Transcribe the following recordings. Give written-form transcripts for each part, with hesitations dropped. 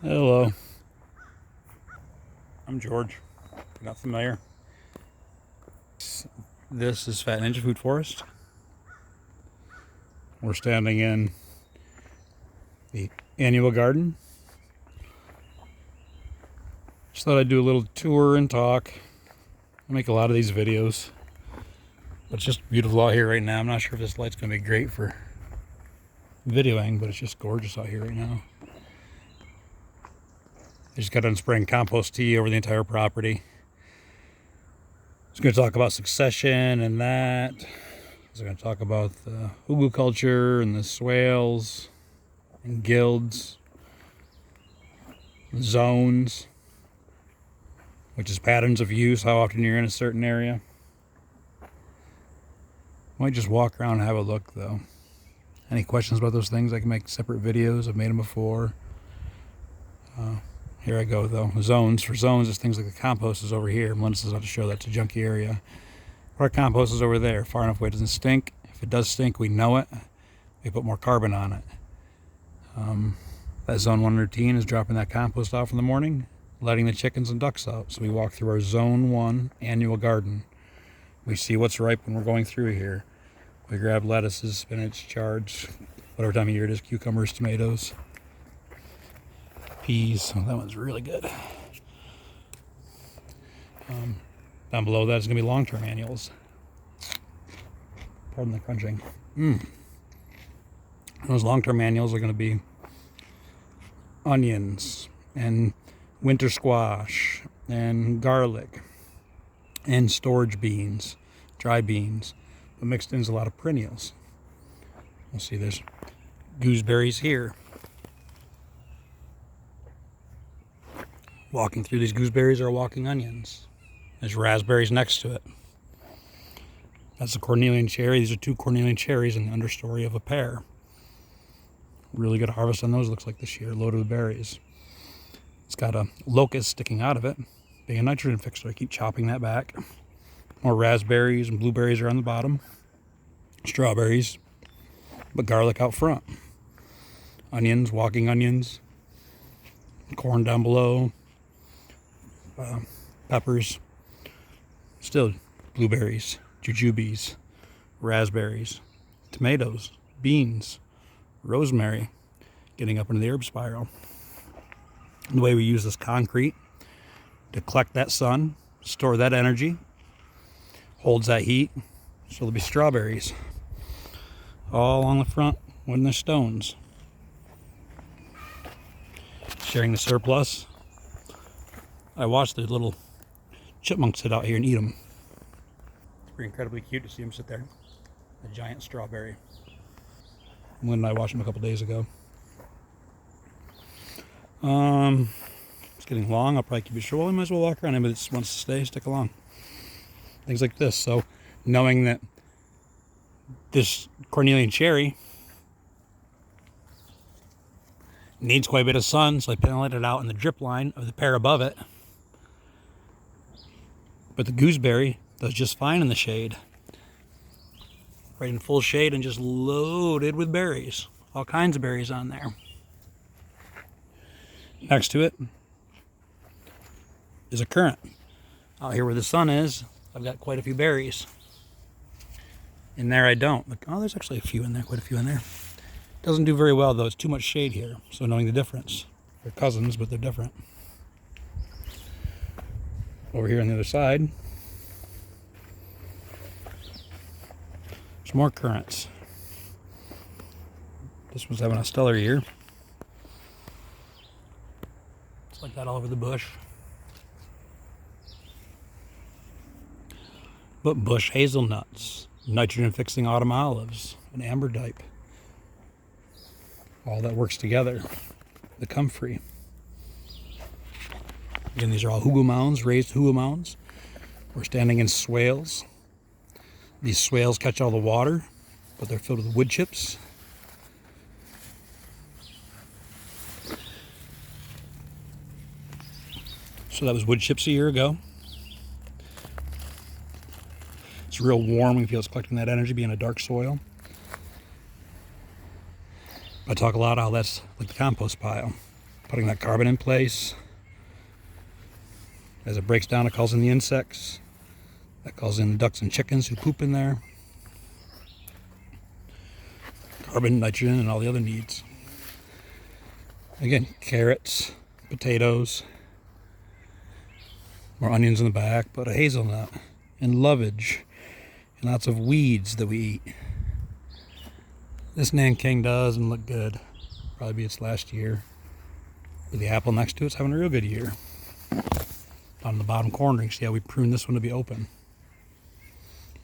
Hello, I'm George. If you're not familiar, this is Fat Ninja Foodforest. We're standing in the annual garden. Just thought I'd do a little tour and talk. I make a lot of these videos, but it's just beautiful out here right now. I'm not sure if this light's going to be great for videoing, but it's just gorgeous out here right now. I just got done spraying compost tea over the entire property. I was going to talk about succession and that. I was going to talk about the hugu culture and the swales and guilds, zones, which is patterns of use, how often you're in a certain area. Might just walk around and have a look though. Any questions about those things, I can make separate videos. I've made them before. Here I go though. Zones. For zones, it's things like the compost is over here. Melinda's about to show that's a junky area. Our compost is over there, far enough away it doesn't stink. If it does stink, we know it. We put more carbon on it. That zone 1 routine is dropping that compost off in the morning, letting the chickens and ducks out. So we walk through our zone 1 annual garden. We see what's ripe when we're going through here. We grab lettuces, spinach, chards, whatever time of year it is, cucumbers, tomatoes, peas. Oh, that one's really good. Down below that is going to be long-term annuals. Pardon the crunching. Those long-term annuals are going to be onions and winter squash and garlic and storage beans, dry beans, but mixed in is a lot of perennials. You'll see there's gooseberries here. Walking through these gooseberries are walking onions. There's raspberries next to it. That's a cornelian cherry. These are 2 cornelian cherries in the understory of a pear. Really good harvest on those, looks like this year, loaded with berries. It's got a locust sticking out of it, being a nitrogen fixer. I keep chopping that back. More raspberries and blueberries are on the bottom. Strawberries, but garlic out front. Onions, walking onions. Corn down below. Peppers. Still blueberries, jujubes, raspberries, tomatoes, beans, rosemary, getting up into the herb spiral. The way we use this concrete to collect that sun, store that energy, holds that heat, so there'll be strawberries all on the front when they're stones. Sharing the surplus. I watched the little chipmunks sit out here and eat them. It's pretty incredibly cute to see them sit there. A giant strawberry. When I watched them a couple days ago. It's getting long. I'll probably keep it short. Well, I might as well walk around. Anybody that wants to stay, stick along. Things like this. So, knowing that this cornelian cherry needs quite a bit of sun, so I pinlit it out in the drip line of the pear above it. But the gooseberry does just fine in the shade. Right in full shade and just loaded with berries. All kinds of berries on there. Next to it is a currant. Out here where the sun is, I've got quite a few berries. In there I don't. Look, oh, there's actually a few in there, quite a few in there. Doesn't do very well though, it's too much shade here. So knowing the difference. They're cousins, but they're different. Over here on the other side, there's more currants. This one's having a stellar year. It's like that all over the bush. But bush hazelnuts, nitrogen fixing autumn olives, and amberdipe. All that works together. The comfrey. Again, these are all hugu mounds, raised hugu mounds. We're standing in swales. These swales catch all the water, but they're filled with wood chips. So that was wood chips a year ago. It's real warm. We feel it's collecting that energy, being a dark soil. I talk a lot how that's like the compost pile. putting that carbon in place. As it breaks down, it calls in the insects. That calls in the ducks and chickens who poop in there. Carbon, nitrogen, and all the other needs. Again, carrots, potatoes, more onions in the back, but a hazelnut and lovage and lots of weeds that we eat. This Nanking doesn't look good. Probably be its last year. But the apple next to it's having a real good year. On the bottom corner, you can see how we pruned this one to be open.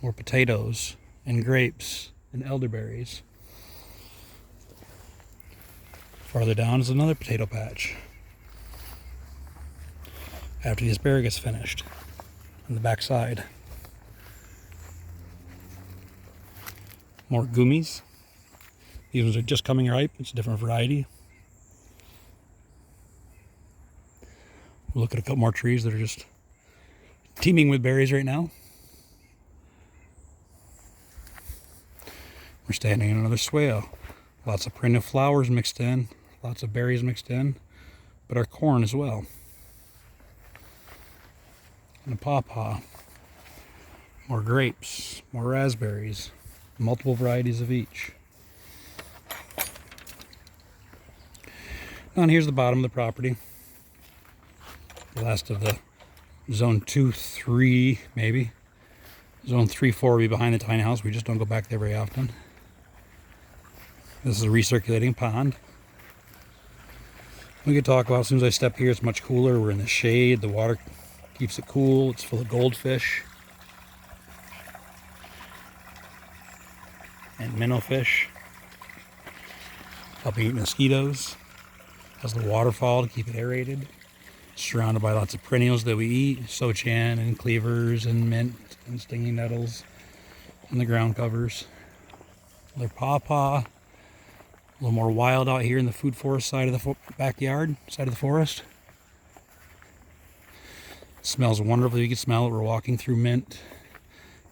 More potatoes and grapes and elderberries. Farther down is another potato patch. After the asparagus finished on the back side. More gummies. These ones are just coming ripe. It's a different variety. We'll look at a couple more trees that are just teeming with berries right now. We're standing in another swale. Lots of perennial flowers mixed in. Lots of berries mixed in. But our corn as well. And a pawpaw. More grapes. More raspberries. Multiple varieties of each. And here's the bottom of the property. The last of the zone 2, 3, maybe. Zone 3, 4 will be behind the tiny house. We just don't go back there very often. This is a recirculating pond. We could talk about, as soon as I step here, it's much cooler. We're in the shade. The water keeps it cool. It's full of goldfish and minnowfish. Helping eat mosquitoes. Has the waterfall to keep it aerated. Surrounded by lots of perennials that we eat, sochan and cleavers and mint and stinging nettles and the ground covers. Another pawpaw. A little more wild out here in the Foodforest side of the backyard, side of the forest. It smells wonderful. You can smell it. We're walking through mint.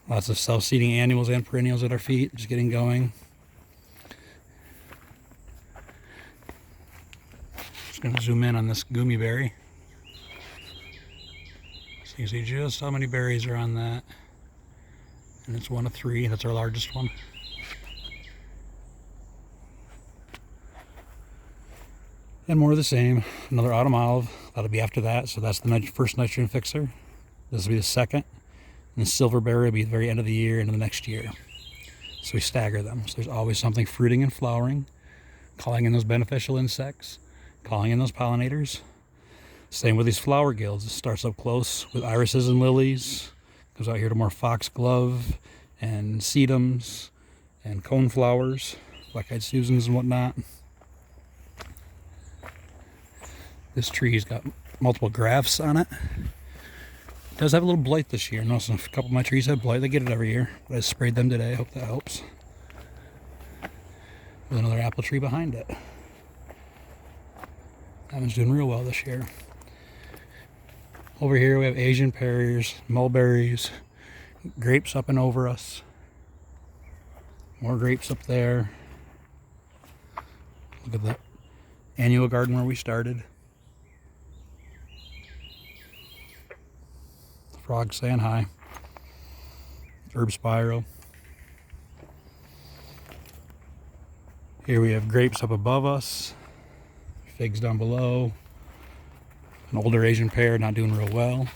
Lots of self-seeding annuals and perennials at our feet, just getting going. Just going to zoom in on this gummy berry. So you can see just how many berries are on that. And it's one of 3. That's our largest one. And more of the same. Another autumn olive. That'll be after that. So that's the first nitrogen fixer. This will be the second. And the silverberry will be the very end of the year into the next year. So we stagger them. So there's always something fruiting and flowering. Calling in those beneficial insects. Calling in those pollinators. Same with these flower guilds. It starts up close with irises and lilies. Goes out here to more foxglove and sedums and coneflowers, black-eyed Susans and whatnot. This tree's got multiple grafts on it. It does have a little blight this year. Notice a couple of my trees have blight. They get it every year. But I sprayed them today. I hope that helps. With another apple tree behind it. That one's doing real well this year. Over here we have Asian pears, mulberries, grapes up and over us. More grapes up there. Look at the annual garden where we started. Frogs saying hi. Herb spiral. Here we have grapes up above us. Figs down below. An older Asian pear not doing real well.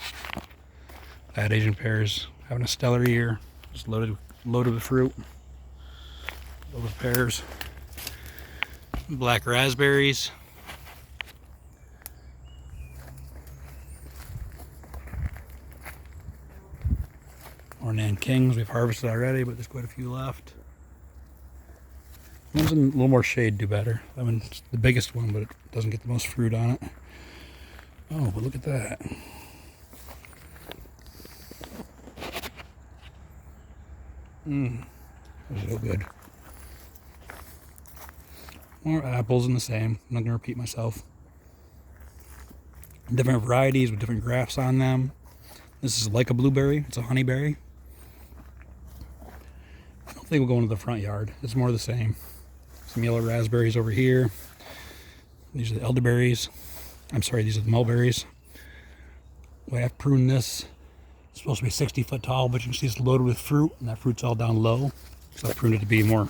That Asian pear is having a stellar year. Just loaded with fruit. Loaded with pears. Black raspberries. Or Nankings we've harvested already, but there's quite a few left. One's in a little more shade, do better. That one's the biggest one, but it doesn't get the most fruit on it. Oh, but look at that. That's so good. More apples in the same. I'm not going to repeat myself. Different varieties with different grafts on them. This is like a blueberry. It's a honeyberry. I don't think we'll go into the front yard. It's more the same. Some yellow raspberries over here. These are the elderberries. I'm sorry, these are the mulberries. The way I've pruned this, it's supposed to be 60 foot tall, but you can see it's loaded with fruit, and that fruit's all down low. So I pruned it to be more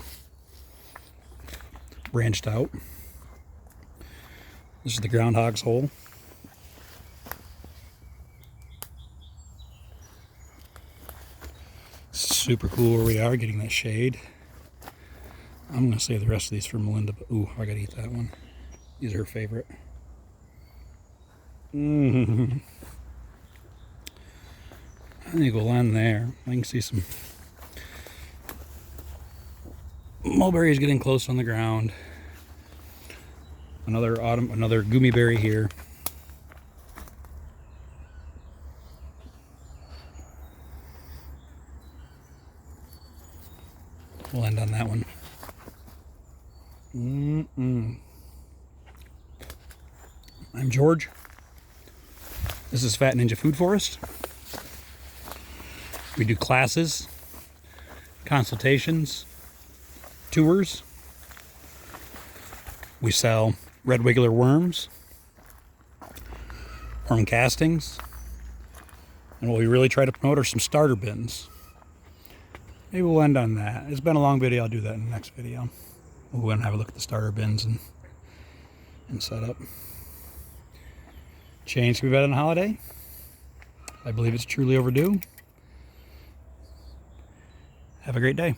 branched out. This is the groundhog's hole. Super cool where we are, getting that shade. I'm going to save the rest of these for Melinda. But, ooh, I got to eat that one. These are her favorite. I think we'll end there. I can see some mulberries getting close on the ground. Another gummy berry here. We'll end on that one. I'm George. This is Fat Ninja Foodforest. We do classes, consultations, tours. We sell red wiggler worms, worm castings, and what we really try to promote are some starter bins. Maybe we'll end on that. It's been a long video. I'll do that in the next video. We'll go and have a look at the starter bins and set up. Change can be better than a holiday. I believe it's truly overdue. Have a great day.